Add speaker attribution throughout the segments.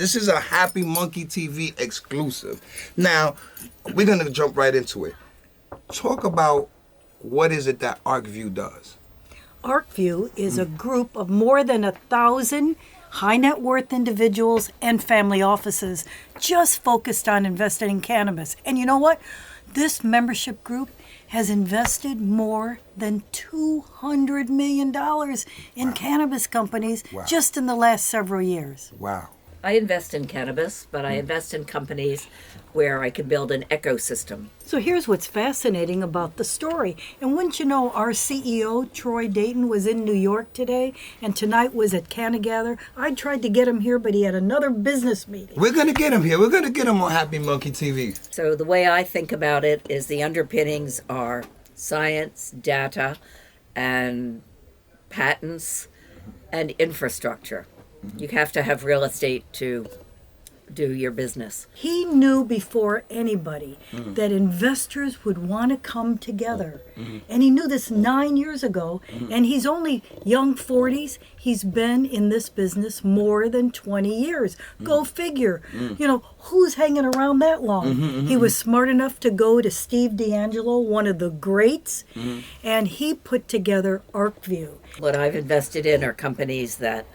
Speaker 1: This is a HappyMunkey TV exclusive. Now, we're going to jump right into it. Talk about what is it that ArcView does.
Speaker 2: ArcView is a group of more than 1,000 high net worth individuals and family offices just focused on investing in cannabis. And you know what? This membership group has invested more than $200 million in cannabis companies just in the last several years.
Speaker 1: Wow.
Speaker 3: I invest in cannabis, but I invest in companies where I can build an ecosystem.
Speaker 2: So here's what's fascinating about the story. And wouldn't you know, our CEO, Troy Dayton, was in New York today, and tonight was at Canna Gather. I tried to get him here, but he had another business meeting.
Speaker 1: We're going to get him here. We're going to get him on HappyMunkey TV.
Speaker 3: So the way I think about it is the underpinnings are science, data, and patents, and infrastructure. You have to have real estate to do your business.
Speaker 2: He knew before anybody that investors would want to come together. And he knew this 9 years ago, and he's only young 40s. He's been in this business more than 20 years. Go figure. You know, who's hanging around that long? He was smart enough to go to Steve D'Angelo, one of the greats, and he put together ArcView.
Speaker 3: What I've invested in are companies that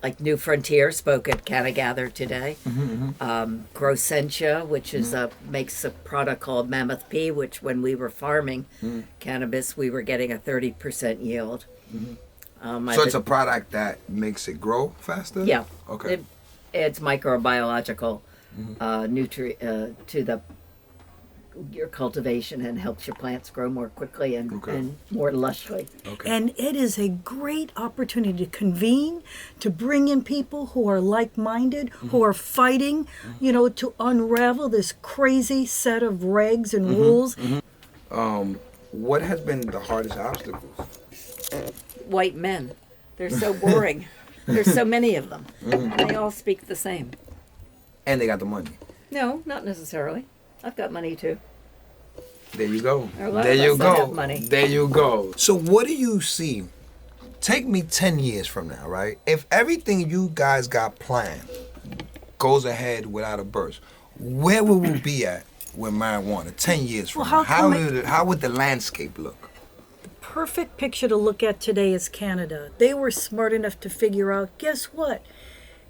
Speaker 3: like New Frontier spoke at Canna Gather today. Grosentia, which is makes a product called Mammoth P, which when we were farming cannabis, we were getting a 30% yield.
Speaker 1: So it's a product that makes it grow faster?
Speaker 3: Yeah.
Speaker 1: Okay.
Speaker 3: It's microbiological to your cultivation and helps your plants grow more quickly and more lushly.
Speaker 1: Okay.
Speaker 2: And it is a great opportunity to convene, to bring in people who are like-minded, who are fighting, you know, to unravel this crazy set of regs and rules.
Speaker 1: What has been the hardest obstacles?
Speaker 3: White men. They're so boring. There's so many of them. And they all speak the same.
Speaker 1: And they got the money.
Speaker 3: No, not necessarily. I've got money too.
Speaker 1: There you go.
Speaker 3: There you go. Money.
Speaker 1: There you go. So what do you see? Take me 10 years from now, right? If everything you guys got planned goes ahead without a burst, where will we be at with marijuana 10 years from now? How would the landscape look?
Speaker 2: Perfect picture to look at today is Canada. They were smart enough to figure out, guess what?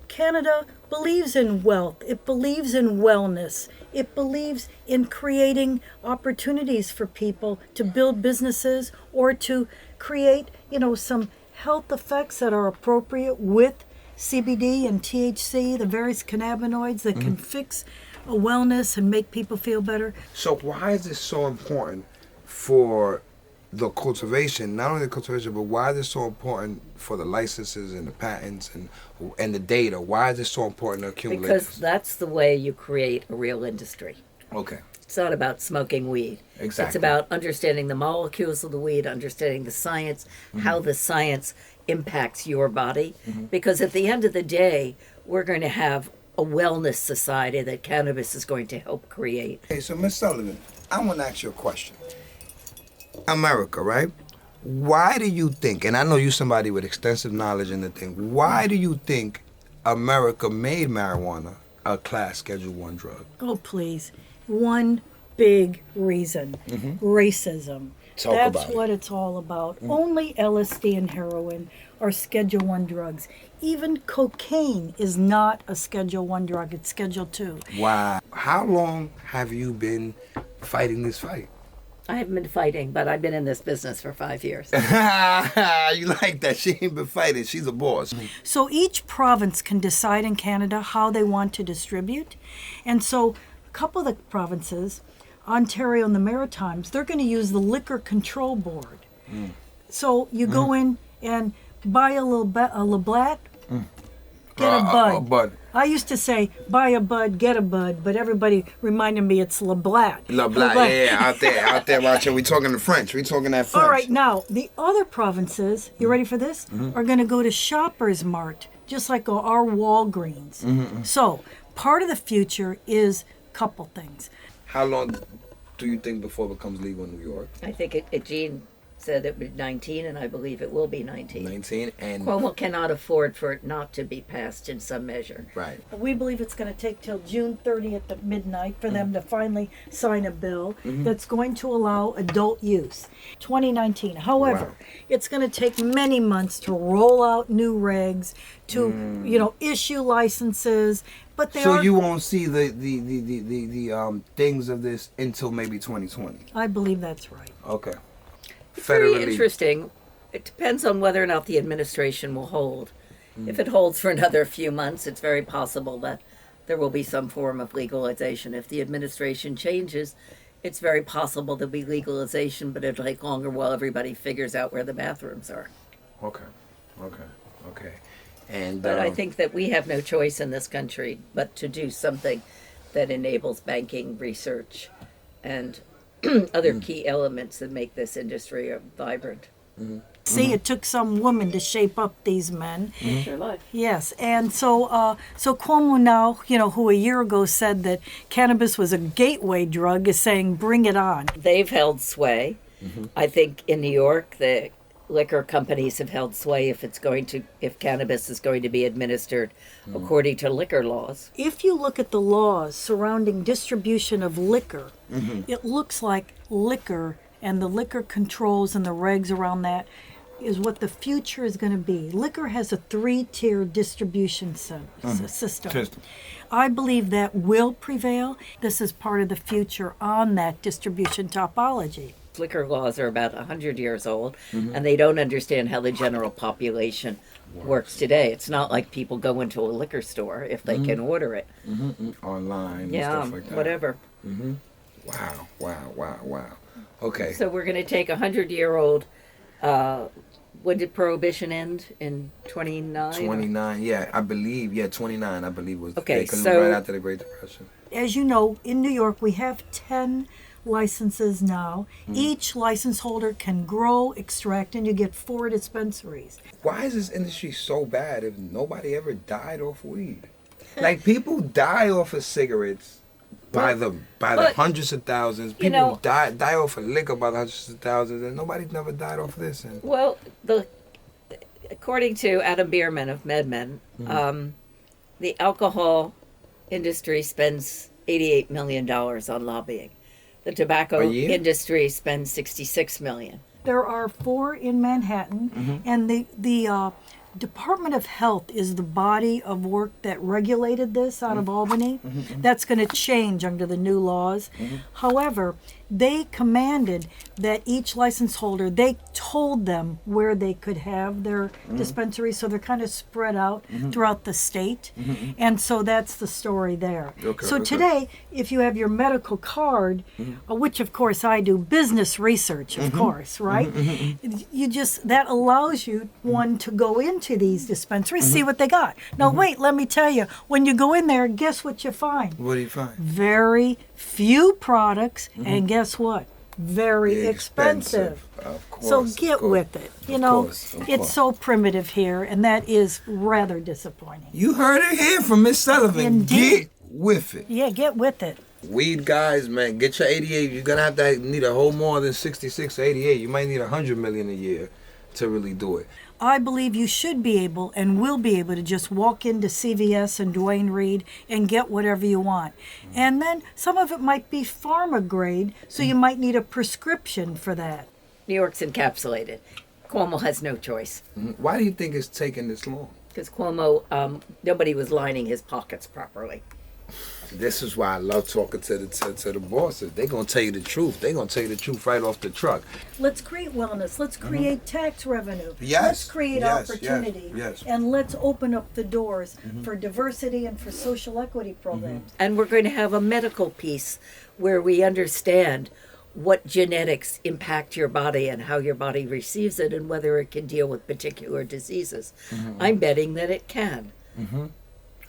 Speaker 2: Canada believes in wealth. It believes in wellness. It believes in creating opportunities for people to build businesses or to create, you know, some health effects that are appropriate with CBD and THC, the various cannabinoids that can fix a wellness and make people feel better.
Speaker 1: So why is this so important for the cultivation, not only the cultivation, but why is it so important for the licenses and the patents and the data? Why is it so important to accumulate?
Speaker 3: Because that's the way you create a real industry.
Speaker 1: Okay.
Speaker 3: It's not about smoking weed.
Speaker 1: Exactly.
Speaker 3: It's about understanding the molecules of the weed, understanding the science, how the science impacts your body. Because at the end of the day, we're going to have a wellness society that cannabis is going to help create.
Speaker 1: Okay, so Ms. Sullivan, I want to ask you a question. America, right? Why do you think, and I know you're somebody with extensive knowledge in the thing, why do you think America made marijuana a class Schedule 1 drug?
Speaker 2: Oh, please. One big reason, racism. That's what it's all about. Only LSD and heroin are Schedule 1 drugs. Even cocaine is not a Schedule 1 drug, it's Schedule 2.
Speaker 1: Wow. How long have you been fighting this fight?
Speaker 3: I haven't been fighting, but I've been in this business for 5 years.
Speaker 1: You like that? She ain't been fighting. She's a boss.
Speaker 2: So each province can decide in Canada how they want to distribute. And so a couple of the provinces, Ontario and the Maritimes, they're going to use the Liquor Control Board. So you go in and buy a LeBlat, get a bud.
Speaker 1: A bud.
Speaker 2: I used to say, buy a bud, get a bud, but everybody reminded me it's LeBlat.
Speaker 1: LeBlat, yeah, out there, watching. We talking the French. We talking that French.
Speaker 2: All right, now, the other provinces, you ready for this? Are going to go to Shoppers Mart, just like our Walgreens. So, part of the future is a couple things.
Speaker 1: How long do you think before it becomes legal in New York?
Speaker 3: I think Gene said it was 19, and I believe it will be 19.
Speaker 1: 19 and
Speaker 3: Cuomo cannot afford for it not to be passed in some measure.
Speaker 1: right.
Speaker 2: We believe it's going to take till June 30th at midnight for them to finally sign a bill that's going to allow adult use. 2019. However,
Speaker 1: Wow.
Speaker 2: it's going to take many months to roll out new regs, to issue licenses. But they
Speaker 1: So
Speaker 2: are.
Speaker 1: you won't see the things of this until maybe 2020.
Speaker 2: I believe that's right.
Speaker 1: Okay.
Speaker 3: Very interesting. It depends on whether or not the administration will hold. If it holds for another few months, it's very possible that there will be some form of legalization. If the administration changes, it's very possible there'll be legalization, but it'll take longer while everybody figures out where the bathrooms are.
Speaker 1: Okay. And
Speaker 3: But I think that we have no choice in this country but to do something that enables banking, research, and other key elements that make this industry vibrant.
Speaker 2: See, it took some woman to shape up these men.
Speaker 3: It's their life.
Speaker 2: Yes, and so Cuomo now, who a year ago said that cannabis was a gateway drug, is saying, bring it on.
Speaker 3: They've held sway. I think in New York, the liquor companies have held sway if cannabis is going to be administered according to liquor laws.
Speaker 2: If you look at the laws surrounding distribution of liquor, it looks like liquor and the liquor controls and the regs around that is what the future is going to be. Liquor has a 3-tier distribution system. I believe that will prevail. This is part of the future on that distribution topology.
Speaker 3: Liquor laws are about 100 years old, and they don't understand how the general population works today. It's not like people go into a liquor store if they can order it.
Speaker 1: online and
Speaker 3: Yeah,
Speaker 1: stuff like that.
Speaker 3: whatever.
Speaker 1: Wow. Okay.
Speaker 3: So we're going to take a 100-year-old. When did Prohibition end? In 29?
Speaker 1: 29, yeah, I believe, 29, I believe was
Speaker 3: Okay,
Speaker 1: because
Speaker 3: so-
Speaker 1: right after the Great Depression.
Speaker 2: As you know, in New York, we have 10 licenses now. Each license holder can grow, extract, and you get 4 dispensaries.
Speaker 1: Why is this industry so bad if nobody ever died off weed? Like people die off of cigarettes by the
Speaker 3: but,
Speaker 1: hundreds of thousands.
Speaker 3: you
Speaker 1: People
Speaker 3: know-
Speaker 1: die off of liquor by the hundreds of thousands, and nobody's never died off of this. And
Speaker 3: Well, according to Adam Bierman of MedMen, the alcohol industry spends $88 million on lobbying. The tobacco
Speaker 1: A year?
Speaker 3: industry spends $66 million.
Speaker 2: There are 4 in Manhattan, and the Department of Health is the body of work that regulated this out of Albany. That's going to change under the new laws. However, they commanded that each license holder, they told them where they could have their dispensaries, so they're kind of spread out throughout the state. And so that's the story there. So today, if you have your medical card, which of course I do, business research, of course, right? That allows you, one, to go into these dispensaries, see what they got. Now wait, let me tell you, when you go in there, guess what you find?
Speaker 1: what do you find?
Speaker 2: Very few products, and guess what? Very expensive.
Speaker 1: Of course.
Speaker 2: So
Speaker 1: of
Speaker 2: get
Speaker 1: course.
Speaker 2: with it.
Speaker 1: Of
Speaker 2: It's
Speaker 1: course.
Speaker 2: so primitive here, and that is rather disappointing.
Speaker 1: You heard it here from Miss Sullivan.
Speaker 2: Indeed.
Speaker 1: Get with it.
Speaker 2: Yeah, get with it.
Speaker 1: Weed guys, man, get your 88. You're gonna need a whole more than 66 or 88. You might need 100 million a year to really do it.
Speaker 2: I believe you should be able and will be able to just walk into CVS and Duane Reade and get whatever you want. And then some of it might be pharma grade, so you might need a prescription for that.
Speaker 3: New York's encapsulated. Cuomo has no choice
Speaker 1: Why do you think it's taking this long?
Speaker 3: because Cuomo, nobody was lining his pockets properly.
Speaker 1: This is why I love talking to the bosses. They're gonna tell you the truth. They're gonna tell you the truth right off the truck.
Speaker 2: Let's create wellness. Let's create tax revenue.
Speaker 1: Yes,
Speaker 2: Let's create
Speaker 1: yes,
Speaker 2: opportunity.
Speaker 1: yes.
Speaker 2: And let's open up the doors for diversity and for social equity programs.
Speaker 3: And we're going to have a medical piece where we understand what genetics impact your body and how your body receives it and whether it can deal with particular diseases. I'm betting that it can.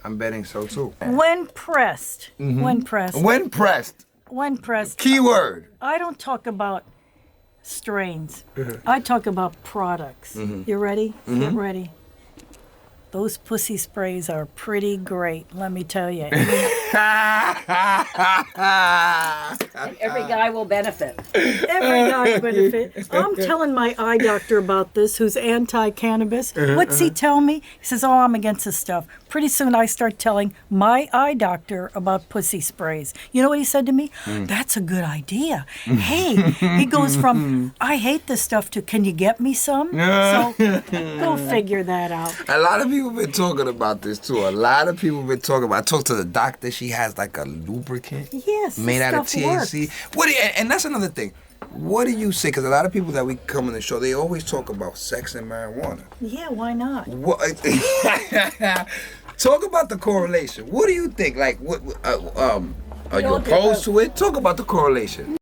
Speaker 1: I'm betting so too.
Speaker 2: When pressed, when pressed,
Speaker 1: When pressed,
Speaker 2: when pressed,
Speaker 1: keyword.
Speaker 2: I don't talk about strains. I talk about products. You ready? Get ready. Those pussy sprays are pretty great, let me tell you.
Speaker 3: Every guy will benefit.
Speaker 2: Every guy benefit. I'm telling my eye doctor about this, who's anti-cannabis. What's he tell me? He says, "Oh, I'm against this stuff." Pretty soon I start telling my eye doctor about pussy sprays. You know what he said to me? "That's a good idea." Hey, he goes from, "I hate this stuff," to, "Can you get me some?" So go figure that out.
Speaker 1: A lot of people been talking about this too. A lot of people been talking about. I talked to the doctor. She has like a lubricant
Speaker 2: Yes,
Speaker 1: made
Speaker 2: this
Speaker 1: out of
Speaker 2: stuff
Speaker 1: THC.
Speaker 2: works.
Speaker 1: What? And that's another thing. What do you say? Because a lot of people that we come on the show, they always talk about sex and marijuana.
Speaker 2: Yeah, why not?
Speaker 1: What? Talk about the correlation. What do you think? Like, what? Are you opposed to it? Talk about the correlation.